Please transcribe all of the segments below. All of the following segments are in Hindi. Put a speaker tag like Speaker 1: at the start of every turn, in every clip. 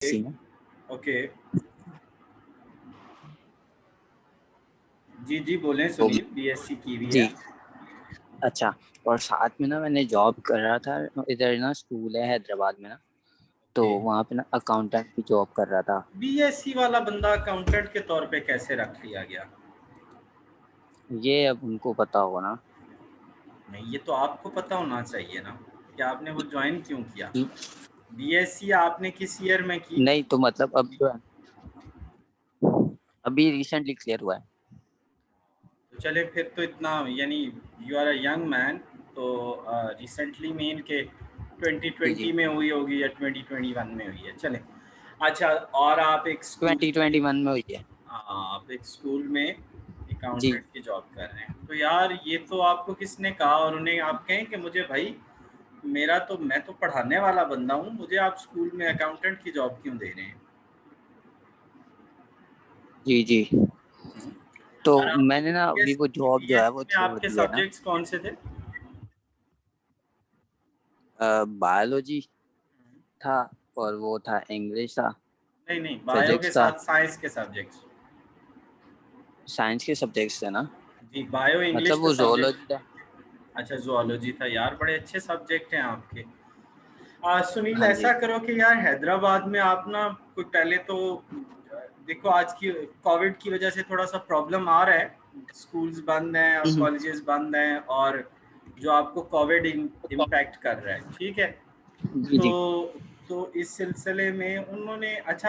Speaker 1: सी में।
Speaker 2: ओके जी जी बोलें
Speaker 1: तो
Speaker 2: सुनील, बीएससी की हुई है।
Speaker 1: जी अच्छा। और साथ में ना मैंने जॉब कर रहा था, इधर ना स्कूल है हैदराबाद में ना, तो
Speaker 2: ओके,
Speaker 1: वहाँ पे ना अकाउंटेंट की जॉब कर रहा था।
Speaker 2: बीएससी वाला बंदा अकाउंटेंट के तौर पे कैसे रख लिया गया?
Speaker 1: ये अब उनको पता होगा ना।
Speaker 2: नहीं, ये तो आपको पता होना चाहिए ना कि आपने वो ज्वाइन क्यों किया।
Speaker 1: कि-
Speaker 2: बीएससी आपने किस ईयर में की?
Speaker 1: नहीं तो मतलब अब जो है अभी रिसेंटली क्लियर हुआ है।
Speaker 2: तो चले फिर तो इतना, यानी you are a young man, तो रिसेंटली मीन के
Speaker 1: जी
Speaker 2: 2020
Speaker 1: जी,
Speaker 2: में हुई होगी या 2021 में हुई है, चले। अच्छा, और आप एक स्कूल में,
Speaker 1: 2021 में हुई है।
Speaker 2: आप एक स्कूल में
Speaker 1: जी
Speaker 2: अकाउंटेंट की जॉब कर रहे हैं, तो यार ये तो आपको किसने कहा? और उन्हें आप कहें कि मुझे भाई, मैं तो पढ़ाने वाला बंदा हूँ, मुझे आप स्कूल में अकाउंटेंट की जॉब क्यों दे रहे हैं?
Speaker 1: जी जी।
Speaker 2: हम्म।
Speaker 1: तो
Speaker 2: और आपके
Speaker 1: मैंने ना अभी वो
Speaker 2: बीएससी
Speaker 1: जॉब जो है वो
Speaker 2: बीएससी में
Speaker 1: छोड़
Speaker 2: आपके
Speaker 1: दी है ना।
Speaker 2: सब्जेक्ट्स कौन से थे?
Speaker 1: बायोलॉजी था और वो था इंग्लिश था,
Speaker 2: नहीं नहीं, बायो के
Speaker 1: फिजिक्स था।
Speaker 2: साथ साइंस के सब्जेक्ट्स।
Speaker 1: साइंस के सब्जेक्ट्स थे ना,
Speaker 2: जी, बायो इंग्लिश
Speaker 1: मतलब
Speaker 2: का
Speaker 1: वो
Speaker 2: सब्जेक्ट।
Speaker 1: जोलॉजी था।
Speaker 2: अच्छा, जूलॉजी था यार, बड़े अच्छे सब्जेक्ट हैं आपके। सुनील,
Speaker 1: हाँ
Speaker 2: ऐसा
Speaker 1: जी।
Speaker 2: करो कि यार हैदराबाद में आप ना, कोई पहले तो देखो, आज की कोविड की वजह से थोड़ा सा प्रॉब्लम आ रहा है, स्कूल्स बंद हैं और
Speaker 1: हम्म,
Speaker 2: कॉलेजेस बंद हैं, और जो आपको कोविड इम्पैक्ट कर रहा है, ठीक है।
Speaker 1: जी
Speaker 2: तो
Speaker 1: जी
Speaker 2: इस सिलसिले में उन्होंने, अच्छा,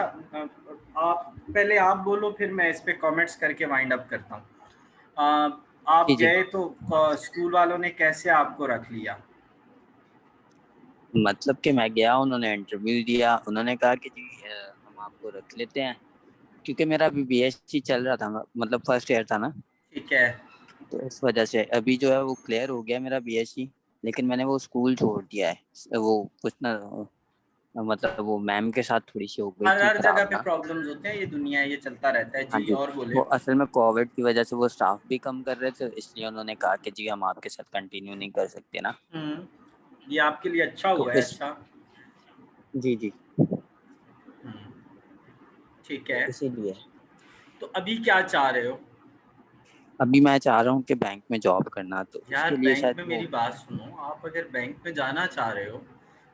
Speaker 2: आप पहले आप बोलो, फिर मैं इस पे कमेंट्स करके वाइंड अप करता हूँ।
Speaker 1: जी
Speaker 2: आप
Speaker 1: जी।
Speaker 2: गए तो स्कूल वालों ने कैसे आपको रख लिया?
Speaker 1: मतलब कि मैं गया, उन्होंने इंटरव्यू दिया, उन्होंने कहा कि जी हम आपको रख लेते हैं, क्योंकि मेरा अभी बीएससी चल रहा था, मतलब फर्स्ट ईयर था ना।
Speaker 2: ठीक है।
Speaker 1: तो इस वजह से अभी जो है वो क्लियर हो गया मेरा बीएससी, लेकिन मैंने वो स्कूल छोड़ दिया है। वो कुछ ना, मतलब वो मैम के साथ थोड़ी सी हो गई
Speaker 2: हर
Speaker 1: थी
Speaker 2: हर जगह
Speaker 1: खराब
Speaker 2: पे
Speaker 1: ना।
Speaker 2: प्रॉब्लम्स होते हैं, ये दुनिया है, ये चलता रहता है
Speaker 1: हाँ
Speaker 2: जी।
Speaker 1: जी।
Speaker 2: और बोले।
Speaker 1: वो असल में कोविड की वजह से वो स्टाफ भी कम कर रहे थे, इसलिए उन्होंने कहा कि जी हम आपके साथ कंटिन्यू नहीं कर सकते ना।
Speaker 2: ये आपके लिए अच्छा
Speaker 1: तो
Speaker 2: हुआ है,
Speaker 1: इस
Speaker 2: अच्छा।
Speaker 1: जी जी,
Speaker 2: हम्म, ठीक
Speaker 1: तो
Speaker 2: है।
Speaker 1: इसीलिए
Speaker 2: तो अभी क्या चाह रहे हो?
Speaker 1: अभी मैं चाह रहा हूँ कि बैंक में जॉब करना, तो
Speaker 2: यार,
Speaker 1: उसके लिए
Speaker 2: बैंक
Speaker 1: शायद
Speaker 2: में
Speaker 1: वो।
Speaker 2: मेरी बात सुनो, आप अगर बैंक में जाना चाह रहे हो,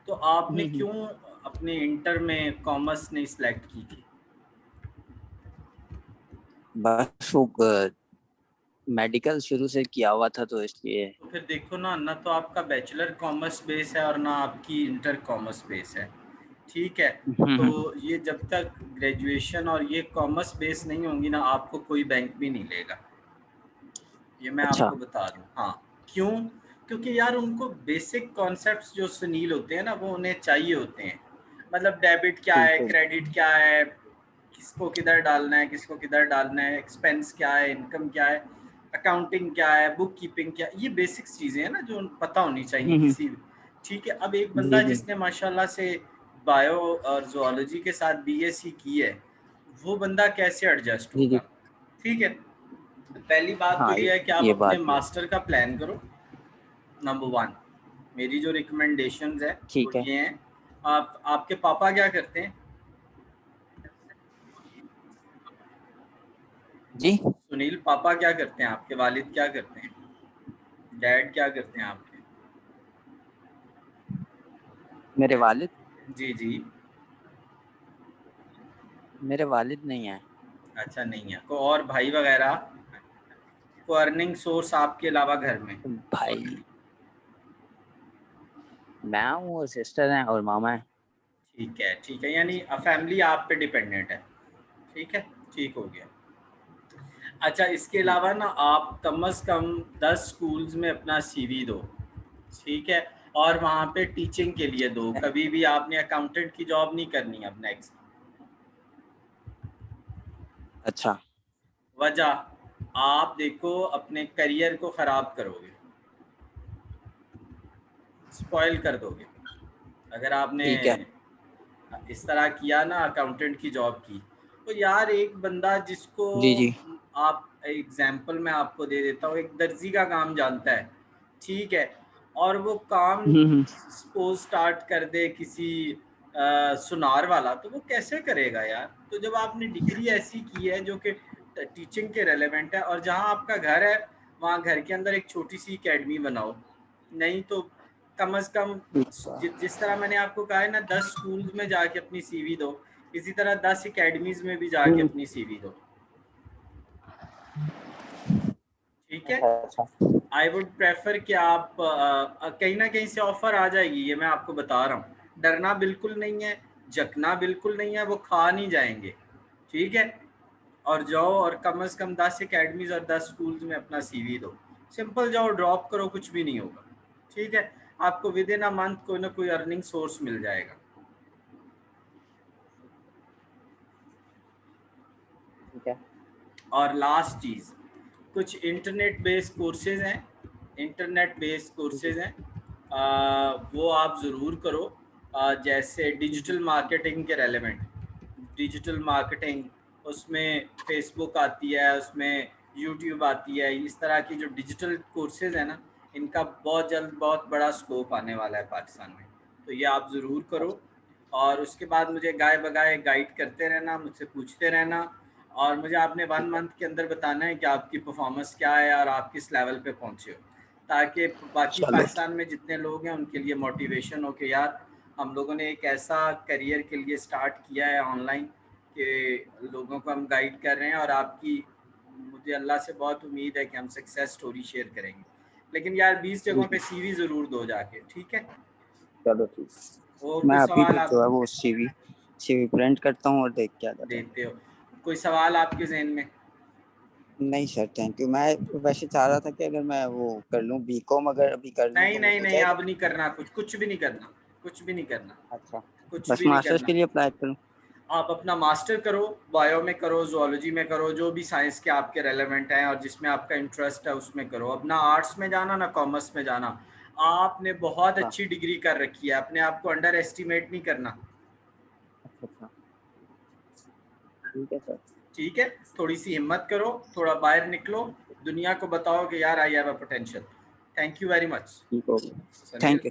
Speaker 2: तो आपने
Speaker 1: हम्म,
Speaker 2: क्यों अपने इंटर में कॉमर्स नहीं सिलेक्ट की थी?
Speaker 1: बस वो मेडिकल शुरू से किया हुआ था, तो इसलिए।
Speaker 2: तो फिर देखो ना, ना तो आपका बैचलर कॉमर्स बेस है और ना आपकी इंटर कॉमर्स बेस है, ठीक है। तो
Speaker 1: हम्म,
Speaker 2: ये जब तक ग्रेजुएशन और ये कॉमर्स बेस नहीं होंगी ना, आपको कोई बैंक भी नहीं लेगा, ये मैं
Speaker 1: अच्छा।
Speaker 2: आपको बता दूं। हाँ, क्यों? क्योंकि यार उनको बेसिक कॉन्सेप्ट्स जो सुनील होते हैं ना, वो उन्हें चाहिए होते हैं। मतलब डेबिट क्या है,
Speaker 1: बिल्कुल।
Speaker 2: क्रेडिट क्या है, किसको किधर डालना है, किसको किधर डालना है, एक्सपेंस क्या है, इनकम क्या है, अकाउंटिंग क्या है, बुक कीपिंग क्या है, ये बेसिक्स चीज़ें हैं ना जो पता होनी चाहिए
Speaker 1: हम्म,
Speaker 2: किसी भी। ठीक है, अब एक बंदा
Speaker 1: जी जी
Speaker 2: जिसने माशाल्लाह से बायो और जोलॉजी के साथ बीएससी की है, वो बंदा कैसे एडजस्ट
Speaker 1: जी
Speaker 2: होगा?
Speaker 1: जी।
Speaker 2: ठीक है। पहली बात तो
Speaker 1: हाँ,
Speaker 2: ये है कि आप
Speaker 1: ये
Speaker 2: अपने
Speaker 1: बात भी है।
Speaker 2: मास्टर का प्लान करो, नंबर वन। मेरी जो रिकमेंडेशंस है वो
Speaker 1: ठीक है।
Speaker 2: ये हैं। आपके पापा क्या करते हैं?
Speaker 1: जी।
Speaker 2: सुनील, पापा क्या करते हैं आपके? वालिद क्या करते हैं? डैड क्या करते हैं आपके?
Speaker 1: मेरे वालिद
Speaker 2: जी जी।
Speaker 1: मेरे वालिद नहीं है।
Speaker 2: अच्छा, नहीं है को? और भाई वगैरह को अर्निंग सोर्स आपके अलावा घर में?
Speaker 1: भाई मैं हूँ और सिस्टर है और मामा है।
Speaker 2: ठीक है, ठीक है, यानी फैमिली आप पे डिपेंडेंट है। ठीक है, ठीक हो गया। अच्छा, इसके
Speaker 1: ठीक
Speaker 2: अलावा
Speaker 1: है।
Speaker 2: ना आप कम से कम 10 स्कूल्स में अपना सीवी दो, ठीक है। और वहाँ पे टीचिंग के लिए दो, कभी भी आपने अकाउंटेंट की जॉब नहीं करनी अब नेक्स्ट।
Speaker 1: अच्छा।
Speaker 2: वजह, आप देखो अपने करियर को ख़राब करोगे, स्पॉइल कर दोगे अगर आपने
Speaker 1: ठीक है।
Speaker 2: इस तरह किया ना अकाउंटेंट की जॉब की। तो यार, एक बंदा जिसको
Speaker 1: जी जी।
Speaker 2: आप, एग्जाम्पल मैं आपको दे देता हूँ, एक दर्जी का काम जानता है, ठीक है, और वो काम
Speaker 1: हम्म,
Speaker 2: सपोज स्टार्ट कर दे किसी सुनार वाला, तो वो कैसे करेगा यार? तो जब आपने डिग्री ऐसी की है जो कि टीचिंग के रेलेवेंट है, और जहाँ आपका घर है वहाँ घर के अंदर एक छोटी सी एकेडमी बनाओ, नहीं तो कम से कम जिस तरह मैंने आपको कहा है ना, 10 स्कूल्स में जाके अपनी सीवी दो, इसी तरह 10 एकेडमीज में भी जाके अपनी सीवी दो। ठीक है,
Speaker 1: अच्छा
Speaker 2: आई वुड प्रेफर कि आप कहीं ना कहीं से ऑफर आ जाएगी, ये मैं आपको बता रहा हूँ। डरना बिल्कुल नहीं है, झकना बिल्कुल नहीं है, वो खा नहीं जाएंगे। ठीक है, और जाओ और कम से कम 10 एकेडमीज और 10 स्कूल्स में अपना सीवी दो। सिंपल जाओ, ड्रॉप करो, कुछ भी नहीं होगा। ठीक है, आपको विद इन अ मंथ कोई ना कोई अर्निंग सोर्स मिल जाएगा।
Speaker 1: ठीक है।
Speaker 2: और लास्ट चीज़, कुछ इंटरनेट बेस्ड कोर्सेज हैं, इंटरनेट बेस्ड कोर्सेज हैं, वो आप ज़रूर करो। जैसे डिजिटल मार्केटिंग के रेलेवेंट, डिजिटल मार्केटिंग, उसमें फेसबुक आती है, उसमें यूट्यूब आती है, इस तरह की जो डिजिटल कोर्सेज है ना, इनका बहुत जल्द बहुत बड़ा स्कोप आने वाला है पाकिस्तान में, तो ये आप ज़रूर करो। और उसके बाद मुझे गाय बगाए गाइड करते रहना, मुझसे पूछते रहना, और मुझे आपने 1 मंथ के अंदर बताना है कि आपकी परफॉर्मेंस क्या है और आप किस लेवल पे पहुँचे हो, ताकि बाकी
Speaker 1: चलो
Speaker 2: पाकिस्तान में जितने लोग हैं उनके लिए मोटिवेशन हो कि यार हम लोगों ने एक ऐसा करियर के लिए स्टार्ट किया है ऑनलाइन कि लोगों को हम गाइड कर रहे हैं, और आपकी, मुझे अल्लाह से बहुत उम्मीद है कि हम सक्सेस स्टोरी शेयर करेंगे। लेकिन यार 20 जगहों पे सीवी ज़रूर दो जाके, ठीक है?
Speaker 1: चलो ठीक,
Speaker 2: और
Speaker 1: मैं
Speaker 2: कोई
Speaker 1: अभी
Speaker 2: सवाल
Speaker 1: जो
Speaker 2: आप
Speaker 1: है वो सीवी सीवी प्रिंट करता हूँ और देख के आ जाता हूँ।
Speaker 2: देते हो? कोई सवाल आपके जहन में?
Speaker 1: नहीं सर थैंक यू, मैं वैसे चाह रहा था कि अगर मैं वो कर लूँ बीकॉम, अगर अभी कर लूँ
Speaker 2: नहीं
Speaker 1: तो वो
Speaker 2: नहीं
Speaker 1: हो
Speaker 2: नहीं,
Speaker 1: जाएगा।
Speaker 2: अब नहीं करना, कुछ भी नहीं करना, कुछ भी नहीं करना,
Speaker 1: अच्छा,
Speaker 2: कुछ
Speaker 1: बस
Speaker 2: भी नहीं
Speaker 1: मास्टर्स
Speaker 2: करना।
Speaker 1: के लिए अप्लाई करूँ।
Speaker 2: आप अपना मास्टर करो, बायो में करो, ज़ूलॉजी में करो, जो भी साइंस के आपके रेलेवेंट हैं और जिसमें आपका इंटरेस्ट है उसमें करो। अब ना आर्ट्स में जाना ना कॉमर्स में जाना, आपने बहुत
Speaker 1: अच्छा
Speaker 2: अच्छी डिग्री कर रखी है, अपने आप को अंडर एस्टिमेट नहीं करना।
Speaker 1: अच्छा अच्छा, ठीक है सर।
Speaker 2: ठीक है, थोड़ी सी हिम्मत करो, थोड़ा बाहर निकलो, दुनिया को बताओ कि यार I have a potential. Thank you very much
Speaker 1: ठीक हो गया,
Speaker 2: सनील।
Speaker 1: Thank you.